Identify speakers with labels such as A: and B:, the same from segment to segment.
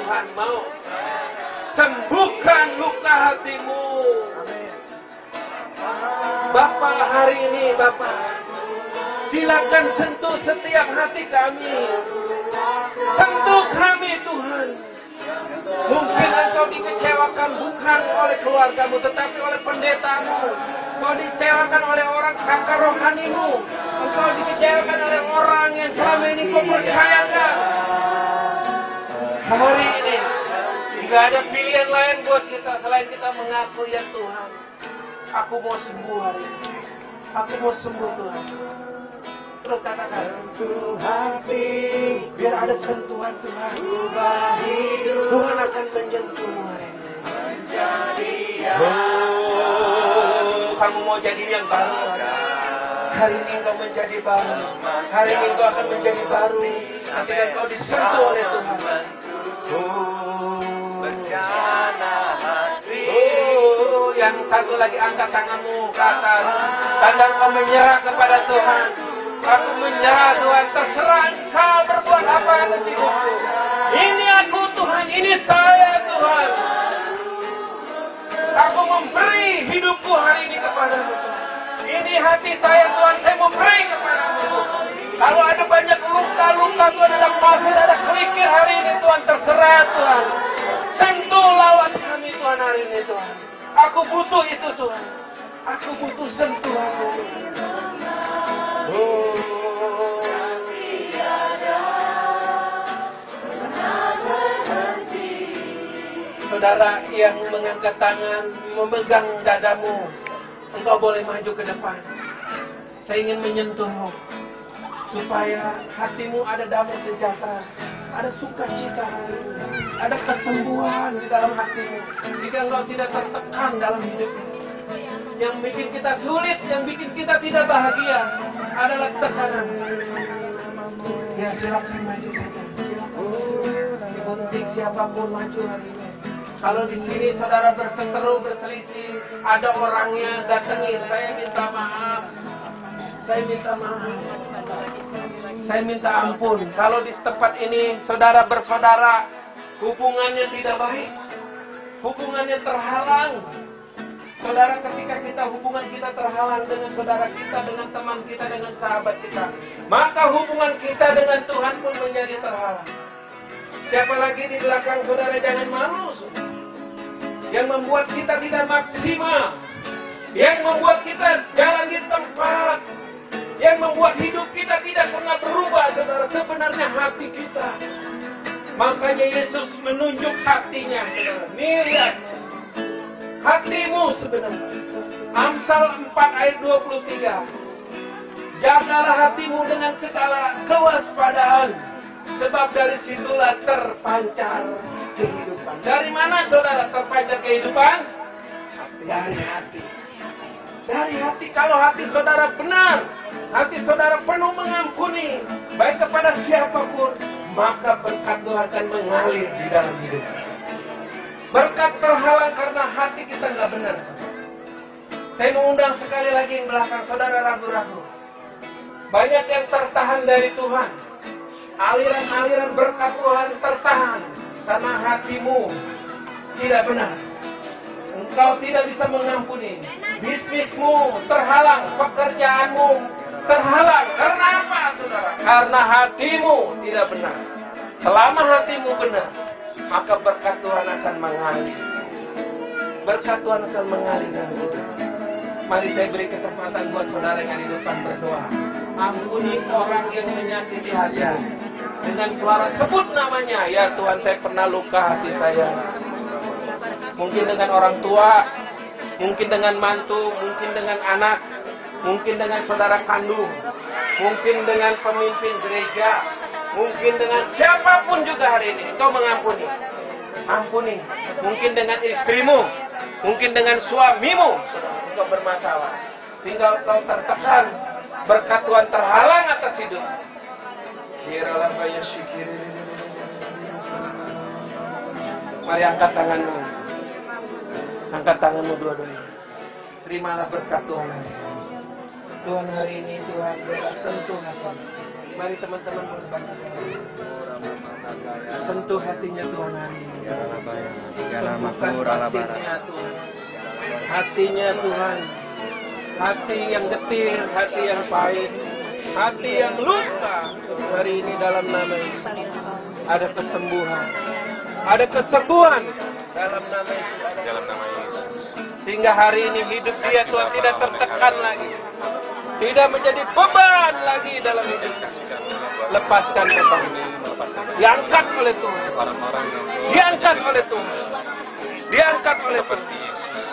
A: Tuhan mau. Sembuhkan luka hatimu. Bapa, hari ini Bapa, silakan sentuh setiap hati kami. Sentuh kami Tuhan. Mungkin engkau dikecewakan bukan oleh keluargamu, tetapi oleh pendetamu. Engkau dikecewakan oleh orang kakak rohanimu. Engkau dikecewakan oleh orang yang selama ini kau percayakan. Hari ini tidak ada pilihan lain buat kita selain kita mengaku, ya Tuhan, aku mau sembuh hari ini. Aku mau sembuh Tuhan. Terus katakan, sentuh hati, biar ada sentuhan Tuhan. Tuhan akan menyentuhmu hari ini. Kamu mau jadi yang baru. Hari ini engkau menjadi baru. Hari ini engkau akan menjadi baru. Ketika engkau disentuh oleh Tuhan. Yang satu lagi angkat tanganmu ke atas. Tanda engkau menyerah kepada Tuhan. Aku menyerah Tuhan. Terserah engkau berbuat apa atas hidupku. Ini aku Tuhan. Ini saya Tuhan. Aku memberi hidupku hari ini kepadamu Tuhan. Ini hati saya Tuhan. Saya memberi kepadamu. Kalau ada banyak luka-luka Tuhan, ada pasir, ada kelikir hari ini Tuhan, terserah Tuhan. Sentuh lawan kami Tuhan hari ini Tuhan. Aku butuh itu Tuhan. Aku butuh sentuhan Tuhan. Saudara yang mengangkat tangan, memegang dadamu, engkau boleh maju ke depan. Saya ingin menyentuhmu, supaya hatimu ada damai sejahtera, ada sukacita, ada kesembuhan di dalam hatimu. Jika engkau tidak tertekan dalam hidupmu, yang bikin kita sulit, yang bikin kita tidak bahagia adalah tekanan. Ya silakan maju saja. Digunting siapapun maju hari ini. Kalau di sini saudara berseteru, berselisih, ada orangnya datengin, saya minta maaf. Saya minta maaf. Saya minta ampun. Kalau di tempat ini saudara bersaudara, hubungannya tidak baik, hubungannya terhalang. Saudara, ketika hubungan kita terhalang dengan saudara kita, dengan teman kita, dengan sahabat kita, maka hubungan kita dengan Tuhan pun menjadi terhalang. Siapa lagi di belakang saudara, jangan malu. Yang membuat kita tidak maksimal, yang membuat kita jalan di tempat, yang membuat hidup kita tidak pernah berubah, saudara, sebenarnya hati kita. Makanya Yesus menunjuk hatinya, saudara. Nih lihat, hatimu sebenarnya. Amsal 4 ayat 23. Jagalah hatimu dengan segala kewaspadaan, sebab dari situlah terpancar kehidupan. Dari mana saudara terpancar kehidupan? Dari hati. Dari hati. Kalau hati saudara benar, hati saudara penuh mengampuni, baik kepada siapapun, maka berkat Tuhan akan mengalir di dalam hidup. Berkat terhalang karena hati kita nggak benar. Saya mengundang sekali lagi yang belakang saudara ragu-ragu. Banyak yang tertahan dari Tuhan. Aliran-aliran berkat Tuhan tertahan karena hatimu tidak benar. Engkau tidak bisa mengampuni. Bisnismu terhalang, pekerjaanmu terhalang. Karena apa, saudara? Karena hatimu tidak benar. Selama hatimu benar, maka berkat Tuhan akan mengalir. Berkat Tuhan akan mengalir dalam hidup. Mari saya beri kesempatan buat saudara yang di depan berdoa. Ampuni orang yang menyakiti hati. Dengan suara sebut namanya, ya Tuhan, saya pernah luka hati saya. Mungkin dengan orang tua, mungkin dengan mantu, mungkin dengan anak, mungkin dengan saudara kandung, mungkin dengan pemimpin gereja, mungkin dengan siapapun juga hari ini. Engkau mengampuni. Ampuni. Mungkin dengan istrimu, mungkin dengan suamimu, engkau bermasalah, sehingga engkau tertekan, berkat Tuhan terhalang atas hidup. Mari angkat tanganmu. Angkat tanganmu dua-duanya. Terimalah berkat Tuhan. Tuhan hari ini, Tuhan, bebas sentuh hati. Mari teman-teman berbagi. Sentuh hatinya Tuhan hari ini. Sembuhkan hatinya Tuhan. Hatinya Tuhan. Hati yang getir, hati yang pahit, hati yang luka. Hari ini dalam nama Yesus ada kesembuhan. Ada kesembuhan dalam nama Yesus.
B: Dalam nama Yesus.
A: Sehingga hari ini hidup dia Tuhan tidak tertekan lagi. Tidak menjadi beban lagi dalam hidupnya. Lepaskan beban. Diangkat oleh Tuhan.
B: Orang-orang yang
A: Diangkat oleh Tuhan. Diangkat oleh Tuhan.
B: Yesus.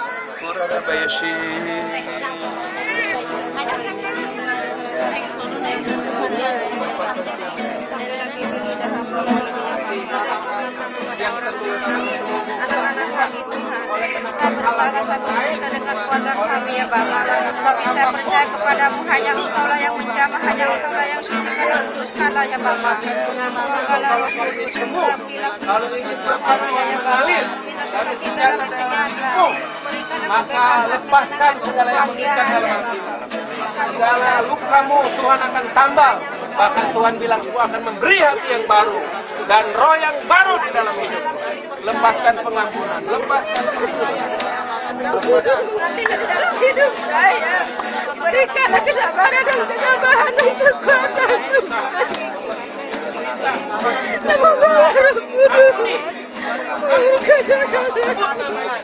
C: Kami ya Bapa, kami saya percaya kepadamu, hanya Engkaulah yang menjamah, hanya Engkaulah yang suci dan kuduskanlah ya Bapa. Semoga Roh Kudus
A: Kalau ingin bersama yang mengalir dari senjata dalam hidupmu, maka lepaskan segala yang mengikat dalam hatimu. Segala lukamu Tuhan akan tambal. Bahkan Tuhan bilang, Aku akan memberi hati yang baru dan roh yang baru di dalam hidup. Lepaskan pengampunan, lepaskan perlindungan.
C: Kudus mengalir di dalam hidup saya. Berikanlah kesabaran dan ketabahan dan kekuatan Tuhan. Semoga Roh Kudus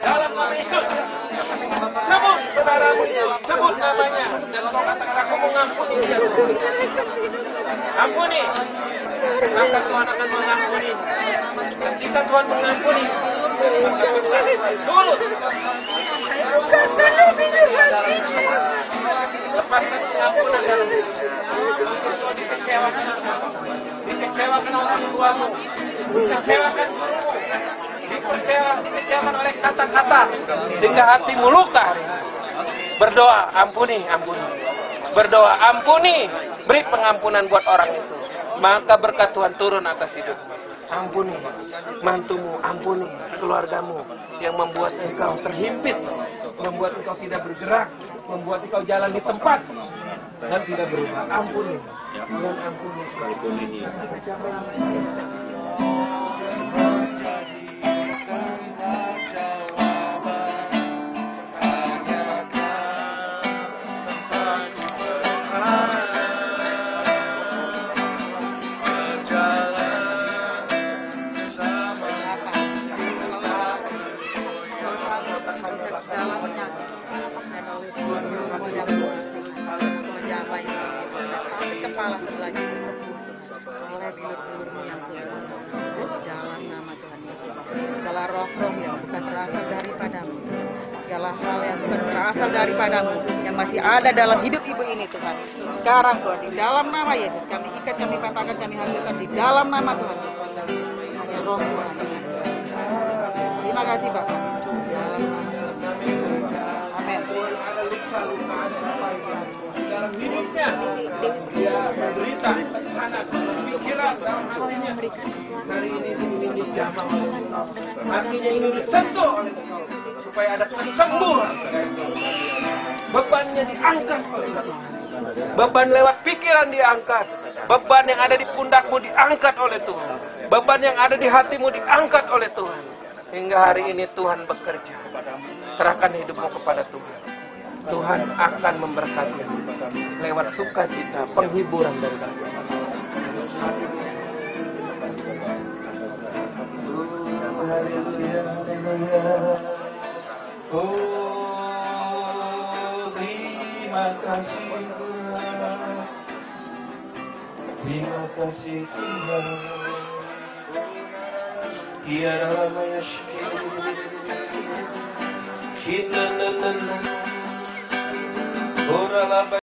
A: dalam nama Yesus. Sebut saudaramu itu, sebut namanya, dan kau katakan aku mengampuni dia. Ampuni, maka Tuhan akan mengampuni. Ketika Tuhan mengampuni, maka berkali surut. Lepaskan pengampunan dalam hidup. Dikecewakan orang tuamu, dikecewakan gurumu, dikecewakan oleh kata-kata, sehingga hatimu luka. Berdoa, ampuni. Berdoa, ampuni. Beri pengampunan buat orang itu. Maka berkat Tuhan turun atas hidup. Ampuni mantumu, ampuni keluargamu yang membuat engkau terhimpit, membuat engkau tidak bergerak, membuat engkau jalan di tempat dan tidak berubah. Ampuni. Tuhan ampuni.
C: Kepala sebelah kiri oleh bilur-bilurmu yang keluar di dalam nama Tuhan Yesus. Segala roh-roh yang bukan berasal daripadamu, segala hal yang bukan berasal daripadamu yang masih ada dalam hidup ibu ini Tuhan. Sekarang Tuhan di dalam nama Yesus kami ikat, kami patahkan, kami hancurkan di dalam nama Tuhan Yesus. Hanya roh Tuhan. Terima kasih Bapak. Di dalam nama Tuhan Yesus. Amin.
A: Dalam hidupnya dia menderita tekanan pikiran dalam hatinya. Hari ini dijamah oleh Engkau. Hatinya ini disentuh oleh Engkau supaya ada kesembuhan. Bebannya diangkat oleh Engkau. Beban lewat pikiran diangkat. Beban yang ada di pundakmu diangkat oleh Tuhan. Beban yang ada di hatimu diangkat oleh Tuhan. Hingga hari ini Tuhan bekerja. Serahkan hidupmu kepada Tuhan. Tuhan akan memberkatimu lewat sukacita, penghiburan dari Tuhan.
D: Oh, terima kasih Tuhan. Terima kasih Tuhan. Tiada lama ya syukur.